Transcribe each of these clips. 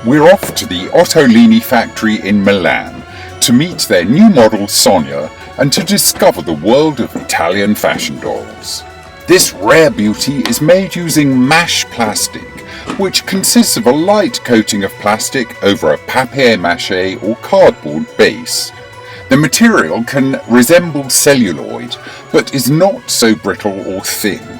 We're off to the Ottolini factory in Milan to meet their new model Sonia and to discover the world of Italian fashion dolls. This rare beauty is made using Mache-plastic, which consists of a light coating of plastic over a papier-mache or cardboard base. The material can resemble celluloid, but is not so brittle or thin.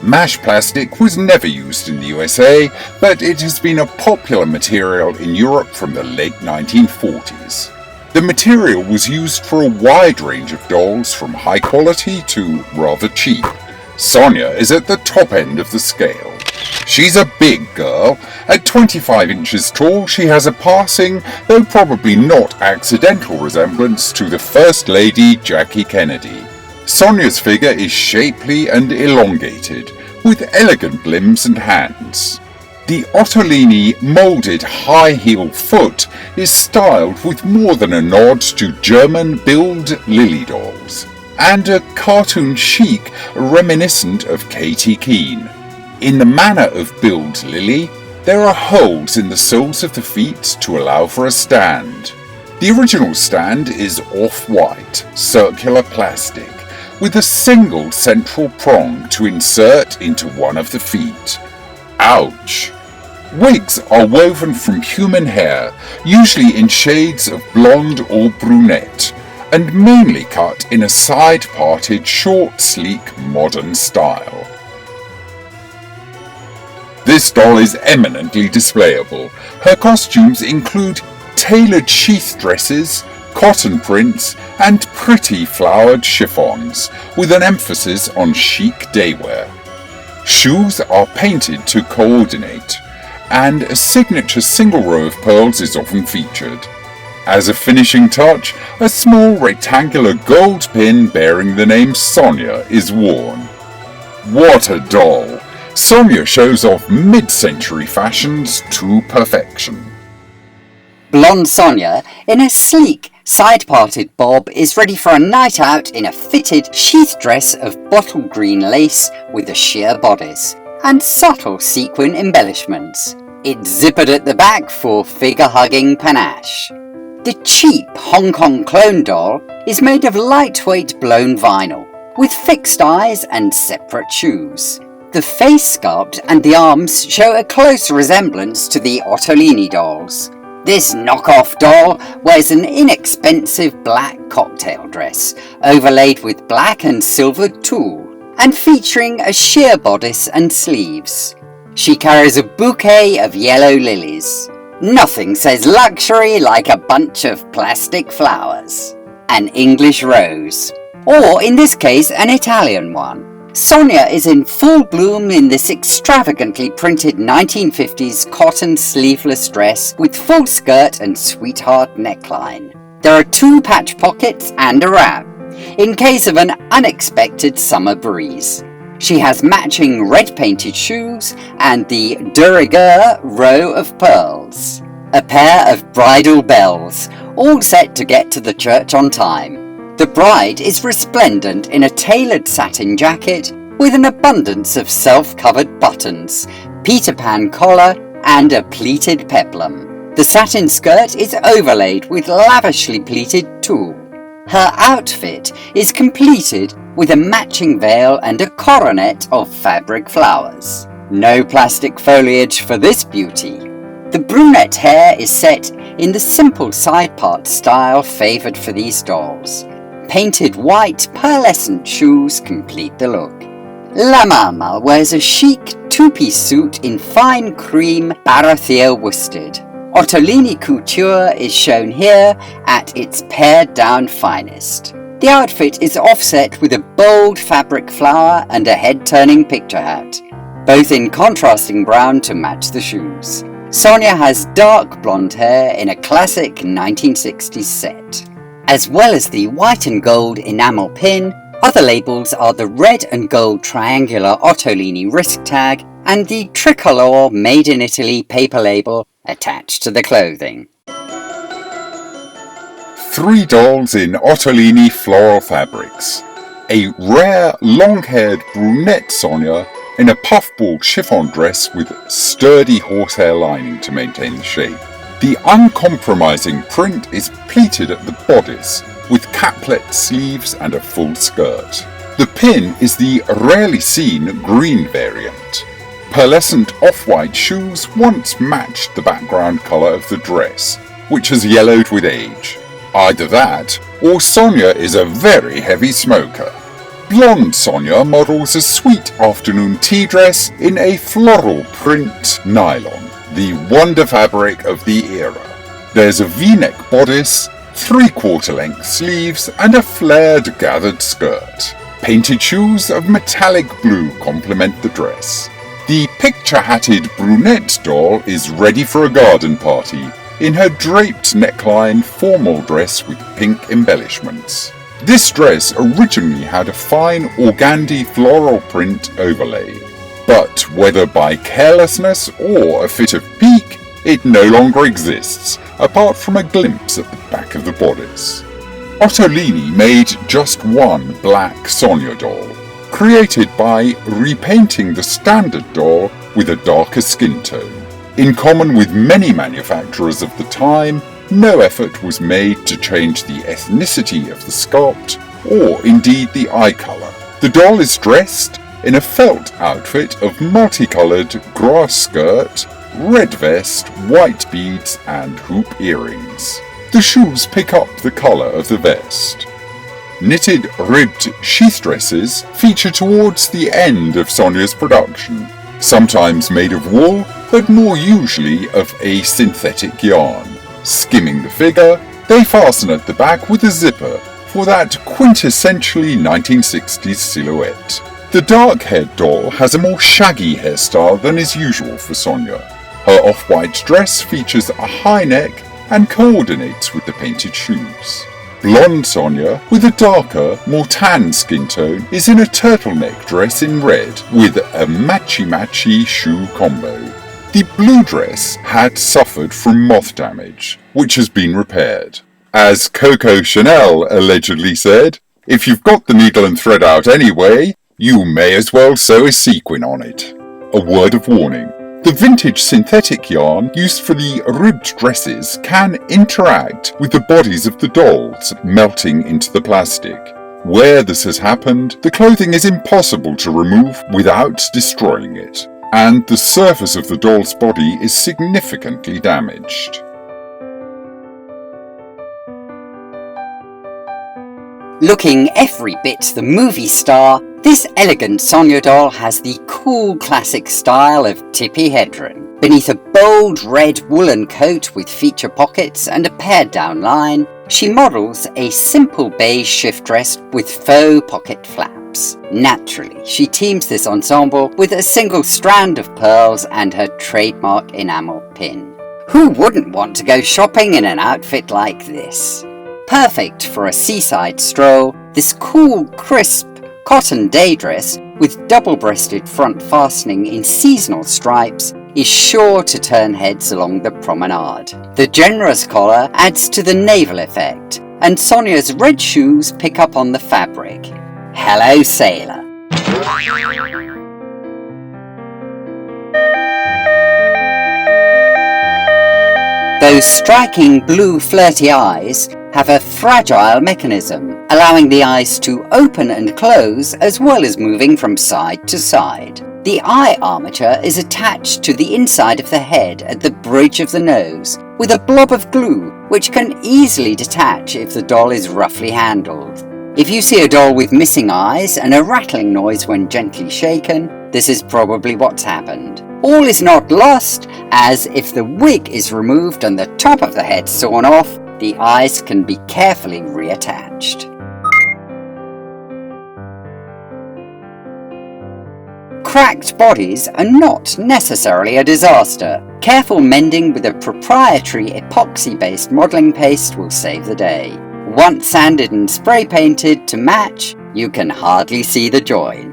Mache-plastic was never used in the USA, but it has been a popular material in Europe from the late 1940s. The material was used for a wide range of dolls, from high quality to rather cheap. Sonia is at the top end of the scale. She's a big girl. At 25 inches tall, she has a passing, though probably not accidental, resemblance to the First Lady Jackie Kennedy. Sonia's figure is shapely and elongated, with elegant limbs and hands. The Ottolini moulded high-heel foot is styled with more than a nod to German Bild Lilli dolls, and a cartoon chic reminiscent of Katie Keene. In the manner of Bild Lilli, there are holes in the soles of the feet to allow for a stand. The original stand is off-white, circular plastic, with a single central prong to insert into one of the feet. Ouch! Wigs are woven from human hair, usually in shades of blonde or brunette, and mainly cut in a side-parted, short, sleek, modern style. This doll is eminently displayable. Her costumes include tailored sheath dresses, cotton prints, and pretty flowered chiffons, with an emphasis on chic daywear. Shoes are painted to coordinate, and a signature single row of pearls is often featured. As a finishing touch, a small rectangular gold pin bearing the name Sonia is worn. What a doll! Sonia shows off mid-century fashions to perfection. Blonde Sonia, in a sleek, side-parted bob, is ready for a night out in a fitted sheath dress of bottle green lace with a sheer bodice and subtle sequin embellishments. It's zippered at the back for figure-hugging panache. The cheap Hong Kong clone doll is made of lightweight blown vinyl, with fixed eyes and separate shoes. The face sculpt and the arms show a close resemblance to the Ottolini dolls. This knockoff doll wears an inexpensive black cocktail dress, overlaid with black and silvered tulle, and featuring a sheer bodice and sleeves. She carries a bouquet of yellow lilies. Nothing says luxury like a bunch of plastic flowers. An English rose, or in this case an Italian one. Sonia is in full bloom in this extravagantly printed 1950s cotton sleeveless dress with full skirt and sweetheart neckline. There are 2 patch pockets and a wrap, in case of an unexpected summer breeze. She has matching red painted shoes and the de rigueur row of pearls. A pair of bridal bells, all set to get to the church on time. The bride is resplendent in a tailored satin jacket with an abundance of self-covered buttons, Peter Pan collar, and a pleated peplum. The satin skirt is overlaid with lavishly pleated tulle. Her outfit is completed with a matching veil and a coronet of fabric flowers. No plastic foliage for this beauty. The brunette hair is set in the simple side part style favoured for these dolls. Painted white pearlescent shoes complete the look. La Mama wears a chic 2-piece suit in fine cream barathier worsted. Ottolini couture is shown here at its pared down finest. The outfit is offset with a bold fabric flower and a head-turning picture hat, both in contrasting brown to match the shoes. Sonia has dark blonde hair in a classic 1960s set. As well as the white and gold enamel pin, other labels are the red and gold triangular Ottolini wrist tag and the tricolor Made in Italy paper label attached to the clothing. 3 dolls in Ottolini floral fabrics. A rare long-haired brunette Sonia in a puffball chiffon dress with sturdy horsehair lining to maintain the shape. The uncompromising print is pleated at the bodice with caplet sleeves and a full skirt. The pin is the rarely seen green variant. Pearlescent off-white shoes once matched the background colour of the dress, which has yellowed with age. Either that, or Sonia is a very heavy smoker. Blonde Sonia models a sweet afternoon tea dress in a floral print nylon, the wonder fabric of the era. There's a V-neck bodice, 3/4 length sleeves, and a flared gathered skirt. Painted shoes of metallic blue complement the dress. The picture-hatted brunette doll is ready for a garden party in her draped neckline formal dress with pink embellishments. This dress originally had a fine organdy floral print overlay, but whether by carelessness or a fit of pique, it no longer exists, apart from a glimpse at the back of the bodice. Ottolini made just one black Sonia doll, created by repainting the standard doll with a darker skin tone. In common with many manufacturers of the time, no effort was made to change the ethnicity of the sculpt, or indeed the eye colour. The doll is dressed in a felt outfit of multicoloured grass skirt, red vest, white beads and hoop earrings. The shoes pick up the colour of the vest. Knitted ribbed sheath dresses feature towards the end of Sonia's production, sometimes made of wool, but more usually of a synthetic yarn. Skimming the figure, they fasten at the back with a zipper for that quintessentially 1960s silhouette. The dark-haired doll has a more shaggy hairstyle than is usual for Sonia. Her off-white dress features a high neck and coordinates with the painted shoes. Blonde Sonia, with a darker, more tan skin tone, is in a turtleneck dress in red with a matchy-matchy shoe combo. The blue dress had suffered from moth damage, which has been repaired. As Coco Chanel allegedly said, "If you've got the needle and thread out anyway, you may as well sew a sequin on it." A word of warning. The vintage synthetic yarn used for the ribbed dresses can interact with the bodies of the dolls, melting into the plastic. Where this has happened, the clothing is impossible to remove without destroying it, and the surface of the doll's body is significantly damaged. Looking every bit the movie star, this elegant Sonia doll has the cool classic style of Tippi Hedren. Beneath a bold red woolen coat with feature pockets and a pared down line, she models a simple beige shift dress with faux pocket flaps. Naturally, she teams this ensemble with a single strand of pearls and her trademark enamel pin. Who wouldn't want to go shopping in an outfit like this? Perfect for a seaside stroll, this cool, crisp cotton day dress with double-breasted front fastening in seasonal stripes is sure to turn heads along the promenade. The generous collar adds to the naval effect, and Sonia's red shoes pick up on the fabric. Hello, sailor. Those striking blue flirty eyes have a fragile mechanism, allowing the eyes to open and close as well as moving from side to side. The eye armature is attached to the inside of the head at the bridge of the nose with a blob of glue which can easily detach if the doll is roughly handled. If you see a doll with missing eyes and a rattling noise when gently shaken, this is probably what's happened. All is not lost, as if the wig is removed and the top of the head sawn off, the eyes can be carefully reattached. Cracked bodies are not necessarily a disaster. Careful mending with a proprietary epoxy-based modelling paste will save the day. Once sanded and spray painted to match, you can hardly see the join.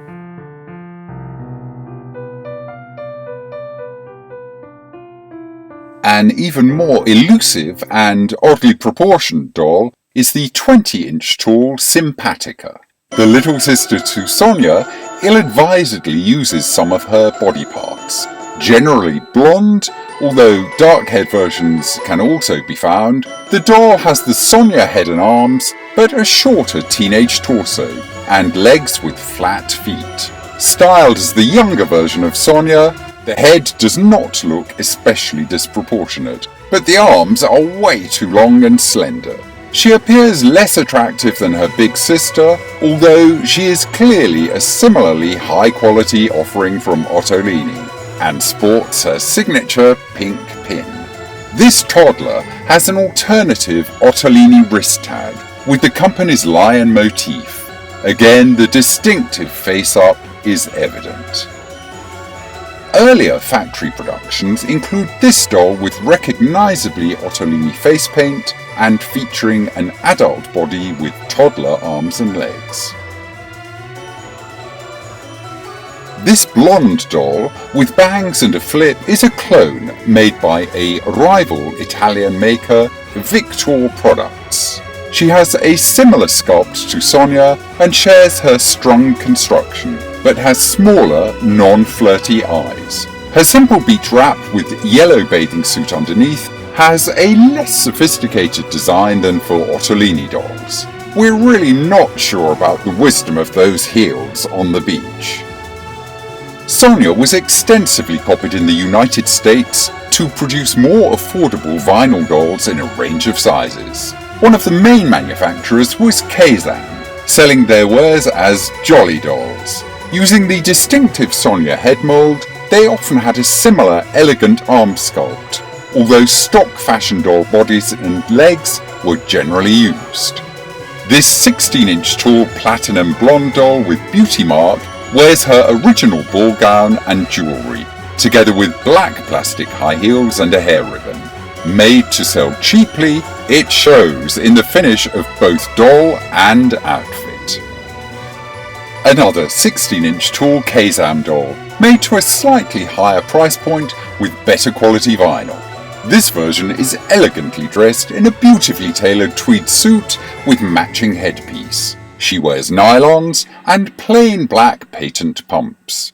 An even more elusive and oddly proportioned doll is the 20-inch tall Simpatica. The little sister to Sonia ill-advisedly uses some of her body parts. Generally blonde, although dark-haired versions can also be found, the doll has the Sonia head and arms, but a shorter teenage torso, and legs with flat feet. Styled as the younger version of Sonia, the head does not look especially disproportionate, but the arms are way too long and slender. She appears less attractive than her big sister, although she is clearly a similarly high-quality offering from Ottolini, and sports her signature pink pin. This toddler has an alternative Ottolini wrist tag with the company's lion motif. Again, the distinctive face-up is evident. Earlier factory productions include this doll with recognisably Ottolini face paint and featuring an adult body with toddler arms and legs. This blonde doll with bangs and a flip is a clone made by a rival Italian maker, Victor Products. She has a similar sculpt to Sonia and shares her strong construction, but has smaller, non-flirty eyes. Her simple beach wrap with yellow bathing suit underneath has a less sophisticated design than for Ottolini dolls. We're really not sure about the wisdom of those heels on the beach. Sonia was extensively copied in the United States to produce more affordable vinyl dolls in a range of sizes. One of the main manufacturers was Kazan, selling their wares as Jolly Dolls. Using the distinctive Sonia head mould, they often had a similar elegant arm sculpt, although stock fashion doll bodies and legs were generally used. This 16-inch tall platinum blonde doll with beauty mark wears her original ball gown and jewellery, together with black plastic high heels and a hair ribbon. Made to sell cheaply, it shows in the finish of both doll and outfit. Another 16-inch tall Kazam doll, made to a slightly higher price point with better quality vinyl. This version is elegantly dressed in a beautifully tailored tweed suit with matching headpiece. She wears nylons and plain black patent pumps.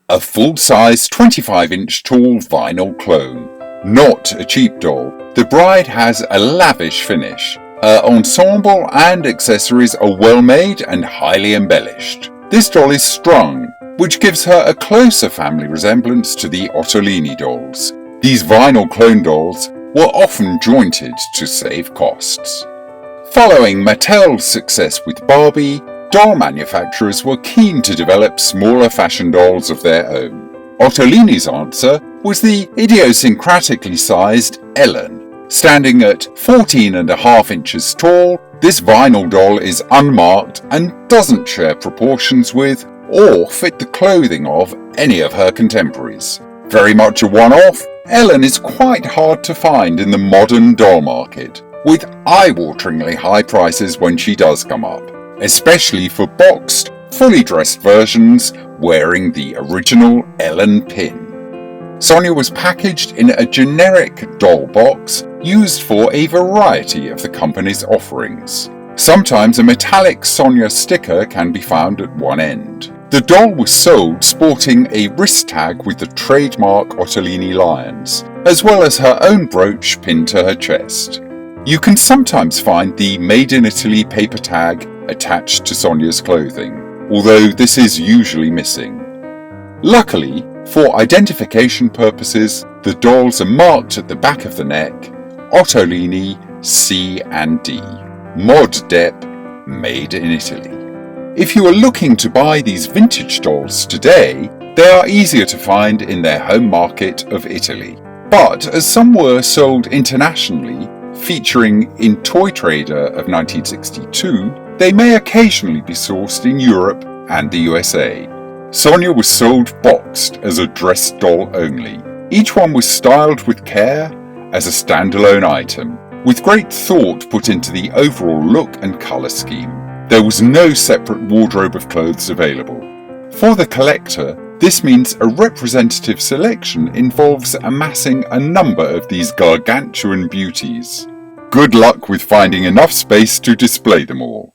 A full-size 25-inch tall vinyl clone. Not a cheap doll, the bride has a lavish finish. Her ensemble and accessories are well made and highly embellished. This doll is strung, which gives her a closer family resemblance to the Ottolini dolls. These vinyl clone dolls were often jointed to save costs. Following Mattel's success with Barbie, doll manufacturers were keen to develop smaller fashion dolls of their own. Ottolini's answer was the idiosyncratically sized Ellen. Standing at 14.5 inches tall, this vinyl doll is unmarked and doesn't share proportions with or fit the clothing of any of her contemporaries. Very much a one-off, Ellen is quite hard to find in the modern doll market, with eye-wateringly high prices when she does come up, especially for boxed, fully dressed versions wearing the original Ellen pin. Sonia was packaged in a generic doll box used for a variety of the company's offerings. Sometimes a metallic Sonia sticker can be found at one end. The doll was sold sporting a wrist tag with the trademark Ottolini lions, as well as her own brooch pinned to her chest. You can sometimes find the Made in Italy paper tag attached to Sonia's clothing, although this is usually missing. Luckily, for identification purposes, the dolls are marked at the back of the neck, Ottolini C and D, Mod Dep, Made in Italy. If you are looking to buy these vintage dolls today, they are easier to find in their home market of Italy. But as some were sold internationally, featuring in Toy Trader of 1962, they may occasionally be sourced in Europe and the USA. Sonia was sold boxed as a dress doll only. Each one was styled with care as a standalone item, with great thought put into the overall look and colour scheme. There was no separate wardrobe of clothes available. For the collector, this means a representative selection involves amassing a number of these gargantuan beauties. Good luck with finding enough space to display them all.